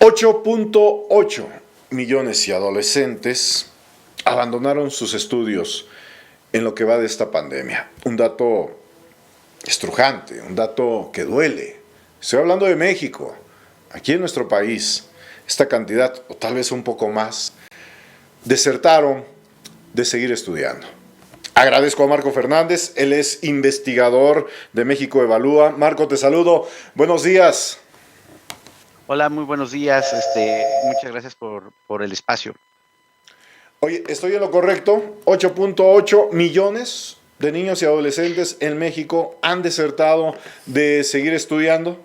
8.8 millones de adolescentes abandonaron sus estudios en lo que va de esta pandemia. Un dato estrujante, un dato que duele. Estoy hablando de México. Aquí en nuestro país, esta cantidad, o tal vez un poco más, desertaron de seguir estudiando. Agradezco a Marco Fernández, él es investigador de México Evalúa. Marco, te saludo. Buenos días. Hola, muy buenos días. Muchas gracias por el espacio. Oye, ¿estoy en lo correcto? 8.8 millones de niños y adolescentes en México han desertado de seguir estudiando.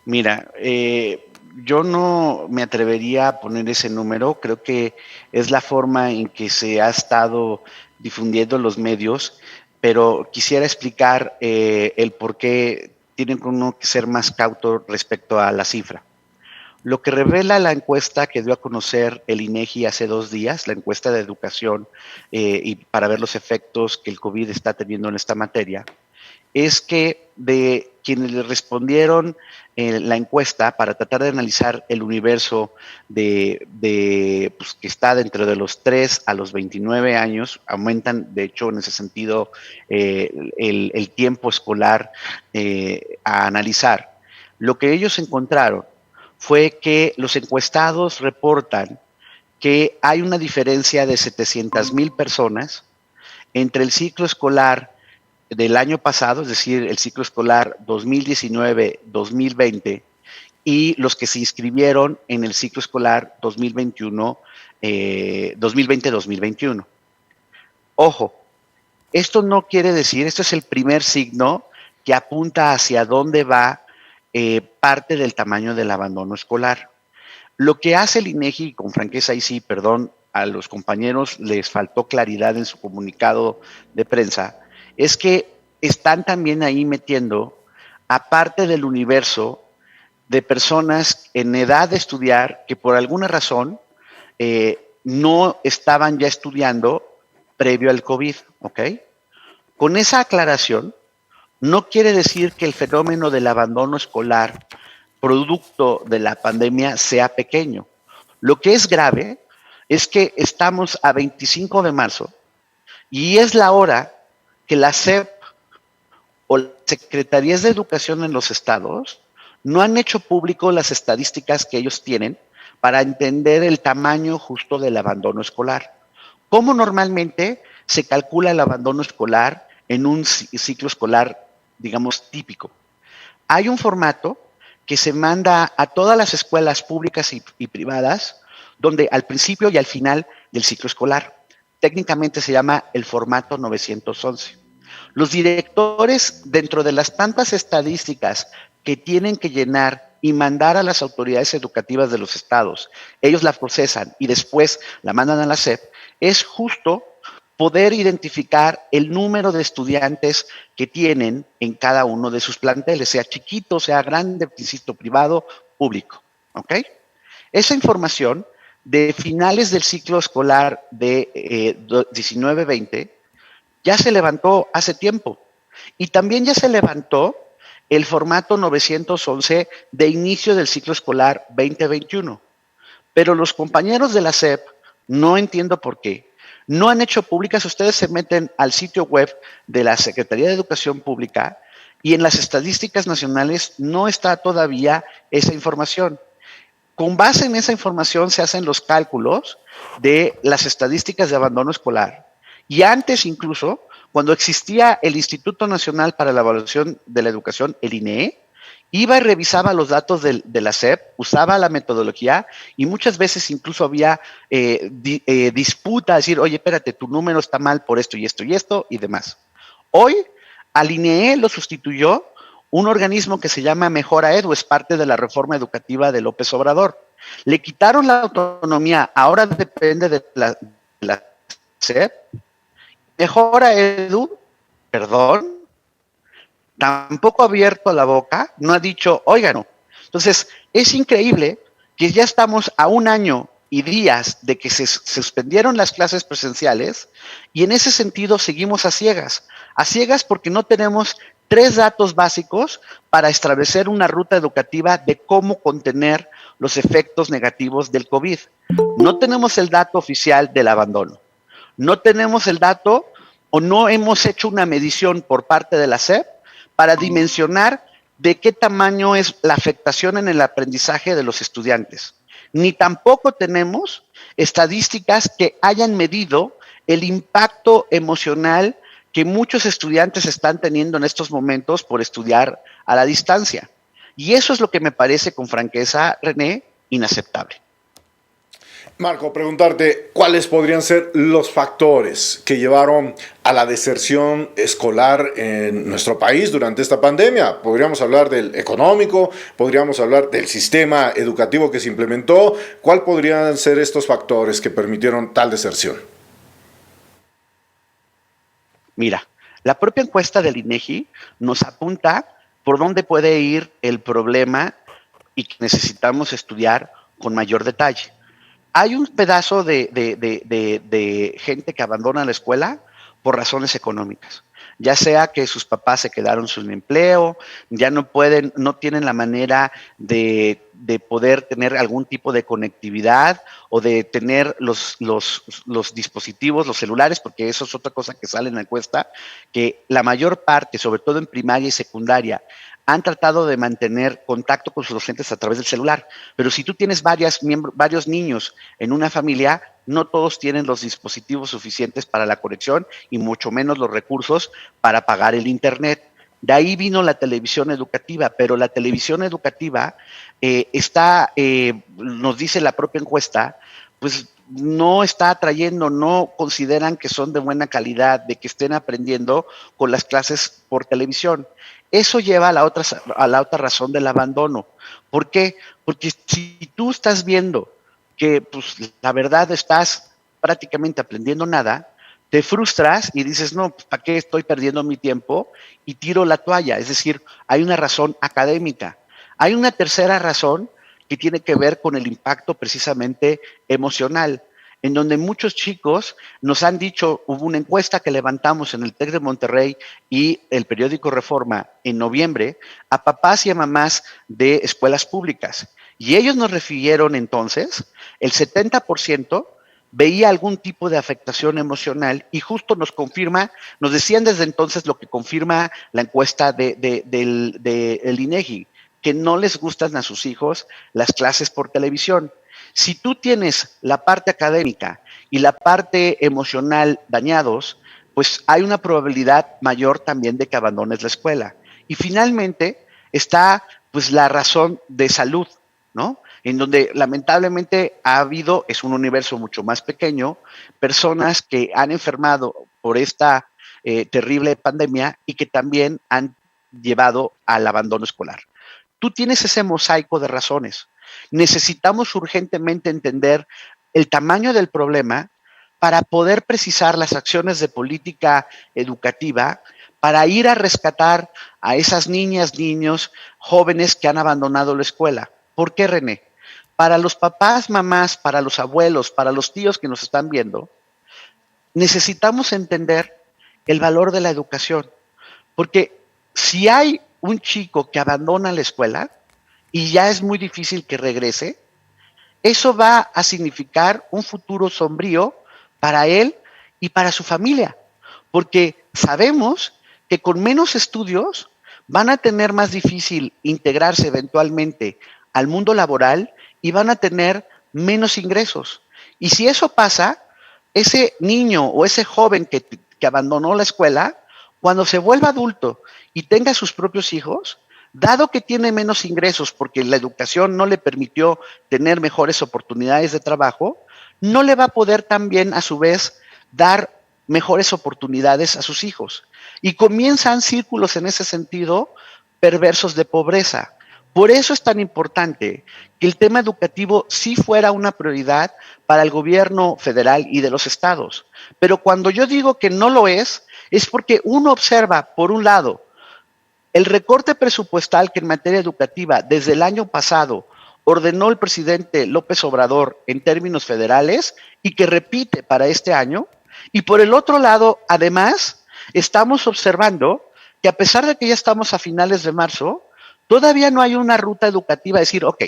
Mira, yo no me atrevería a poner ese número. Creo que es la forma en que se ha estado difundiendo en los medios, pero quisiera explicar el por qué tiene uno que ser más cauto respecto a la cifra. Lo que revela la encuesta que dio a conocer el INEGI hace 2 días, la encuesta de educación, y para ver los efectos que el COVID está teniendo en esta materia, es que de quienes le respondieron la encuesta para tratar de analizar el universo pues, que está dentro de los 3 a los 29 años, aumentan, de hecho, en ese sentido, el tiempo escolar a analizar. Lo que ellos encontraron fue que los encuestados reportan que hay una diferencia de 700,000 personas entre el ciclo escolar del año pasado, es decir, el ciclo escolar 2019-2020, y los que se inscribieron en el ciclo escolar 2020-2021. Ojo, esto no quiere decir, esto es el primer signo que apunta hacia dónde va parte del tamaño del abandono escolar. Lo que hace el INEGI, con franqueza y sí, perdón, a los compañeros les faltó claridad en su comunicado de prensa, es que están también ahí metiendo, aparte del universo de personas en edad de estudiar que por alguna razón no estaban ya estudiando previo al COVID, ¿ok? Con esa aclaración, no quiere decir que el fenómeno del abandono escolar producto de la pandemia sea pequeño. Lo que es grave es que estamos a 25 de marzo y es la hora que la SEP o las secretarías de educación en los estados no han hecho público las estadísticas que ellos tienen para entender el tamaño justo del abandono escolar. ¿Cómo normalmente se calcula el abandono escolar en un ciclo escolar, digamos, típico? Hay un formato que se manda a todas las escuelas públicas y privadas, donde al principio y al final del ciclo escolar. Técnicamente se llama el formato 911. Los directores, dentro de las tantas estadísticas que tienen que llenar y mandar a las autoridades educativas de los estados, ellos la procesan y después la mandan a la SEP, es justo poder identificar el número de estudiantes que tienen en cada uno de sus planteles, sea chiquito, sea grande, insisto, privado, público, ¿ok? Esa información de finales del ciclo escolar de 19-20 ya se levantó hace tiempo y también ya se levantó el formato 911 de inicio del ciclo escolar 2021, pero los compañeros de la SEP, no entiendo por qué, no han hecho públicas. Ustedes se meten al sitio web de la Secretaría de Educación Pública y en las estadísticas nacionales no está todavía esa información. Con base en esa información se hacen los cálculos de las estadísticas de abandono escolar. Y antes incluso, cuando existía el Instituto Nacional para la Evaluación de la Educación, el INEE, iba y revisaba los datos de la SEP, usaba la metodología y muchas veces incluso había disputa, decir, oye, espérate, tu número está mal por esto y esto y esto y demás. Hoy, al INEE lo sustituyó un organismo que se llama Mejora Edu, es parte de la reforma educativa de López Obrador. Le quitaron la autonomía, ahora depende de la SEP. Mejora Edu, perdón, tampoco ha abierto la boca, no ha dicho, oigan, no. Entonces, es increíble que ya estamos a 1 año y días de que se suspendieron las clases presenciales y en ese sentido seguimos a ciegas porque no tenemos 3 datos básicos para establecer una ruta educativa de cómo contener los efectos negativos del COVID. No tenemos el dato oficial del abandono. No tenemos el dato o no hemos hecho una medición por parte de la SEP para dimensionar de qué tamaño es la afectación en el aprendizaje de los estudiantes. Ni tampoco tenemos estadísticas que hayan medido el impacto emocional que muchos estudiantes están teniendo en estos momentos por estudiar a la distancia. Y eso es lo que me parece, con franqueza, René, inaceptable. Marco, preguntarte, ¿cuáles podrían ser los factores que llevaron a la deserción escolar en nuestro país durante esta pandemia? Podríamos hablar del económico, podríamos hablar del sistema educativo que se implementó. ¿Cuál podrían ser estos factores que permitieron tal deserción? Mira, la propia encuesta del INEGI nos apunta por dónde puede ir el problema y que necesitamos estudiar con mayor detalle. Hay un pedazo de gente que abandona la escuela por razones económicas, ya sea que sus papás se quedaron sin empleo, ya no pueden, no tienen la manera de poder tener algún tipo de conectividad o de tener los dispositivos, los celulares, porque eso es otra cosa que sale en la encuesta, que la mayor parte, sobre todo en primaria y secundaria, han tratado de mantener contacto con sus docentes a través del celular. Pero si tú tienes varios niños en una familia, no todos tienen los dispositivos suficientes para la conexión y mucho menos los recursos para pagar el internet. De ahí vino la televisión educativa, pero la televisión educativa nos dice la propia encuesta, pues no está atrayendo, no consideran que son de buena calidad, de que estén aprendiendo con las clases por televisión. Eso lleva a la otra razón del abandono. ¿Por qué? Porque si tú estás viendo que pues, la verdad estás prácticamente aprendiendo nada, te frustras y dices, no, pues, ¿para qué estoy perdiendo mi tiempo? Y tiro la toalla. Es decir, hay una razón académica. Hay una tercera razón que tiene que ver con el impacto precisamente emocional, en donde muchos chicos nos han dicho, hubo una encuesta que levantamos en el TEC de Monterrey y el periódico Reforma en noviembre, a papás y a mamás de escuelas públicas. Y ellos nos refirieron entonces, el 70% veía algún tipo de afectación emocional y justo nos confirma, nos decían desde entonces lo que confirma la encuesta del INEGI, que no les gustan a sus hijos las clases por televisión. Si tú tienes la parte académica y la parte emocional dañados, pues hay una probabilidad mayor también de que abandones la escuela. Y finalmente está pues la razón de salud, ¿no? En donde lamentablemente ha habido, es un universo mucho más pequeño, personas que han enfermado por esta terrible pandemia y que también han llevado al abandono escolar. Tú tienes ese mosaico de razones. Necesitamos urgentemente entender el tamaño del problema para poder precisar las acciones de política educativa, para ir a rescatar a esas niñas, niños, jóvenes que han abandonado la escuela. ¿Por qué, René? Para los papás, mamás, para los abuelos, para los tíos que nos están viendo, necesitamos entender el valor de la educación. Porque si hay un chico que abandona la escuela y ya es muy difícil que regrese, eso va a significar un futuro sombrío para él y para su familia. Porque sabemos que con menos estudios van a tener más difícil integrarse eventualmente al mundo laboral y van a tener menos ingresos. Y si eso pasa, ese niño o ese joven que abandonó la escuela, cuando se vuelva adulto y tenga sus propios hijos, dado que tiene menos ingresos porque la educación no le permitió tener mejores oportunidades de trabajo, no le va a poder también a su vez dar mejores oportunidades a sus hijos. Y comienzan círculos en ese sentido perversos de pobreza. Por eso es tan importante que el tema educativo sí fuera una prioridad para el gobierno federal y de los estados. Pero cuando yo digo que no lo es porque uno observa, por un lado, el recorte presupuestal que en materia educativa desde el año pasado ordenó el presidente López Obrador en términos federales y que repite para este año. Y por el otro lado, además, estamos observando que a pesar de que ya estamos a finales de marzo, todavía no hay una ruta educativa, decir, ok,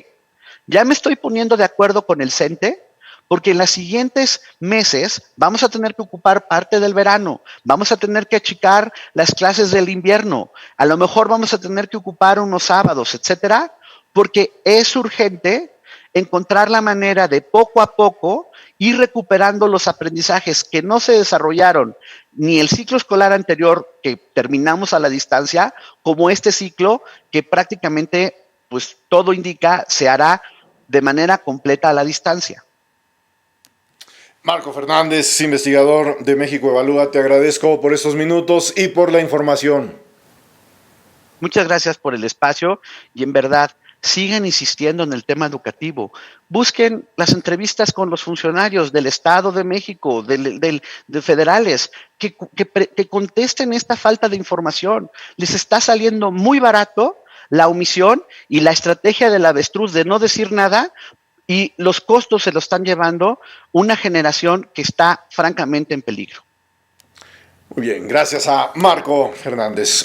ya me estoy poniendo de acuerdo con el CENTE, porque en los siguientes meses vamos a tener que ocupar parte del verano, vamos a tener que achicar las clases del invierno, a lo mejor vamos a tener que ocupar unos sábados, etcétera, porque es urgente encontrar la manera de poco a poco ir recuperando los aprendizajes que no se desarrollaron ni el ciclo escolar anterior que terminamos a la distancia, como este ciclo que prácticamente, pues todo indica, se hará de manera completa a la distancia. Marco Fernández, investigador de México Evalúa, te agradezco por estos minutos y por la información. Muchas gracias por el espacio y en verdad sigan insistiendo en el tema educativo. Busquen las entrevistas con los funcionarios del Estado de México, de federales, que contesten esta falta de información. Les está saliendo muy barato la omisión y la estrategia del avestruz de no decir nada, y los costos se lo están llevando una generación que está francamente en peligro. Muy bien, gracias a Marco Fernández.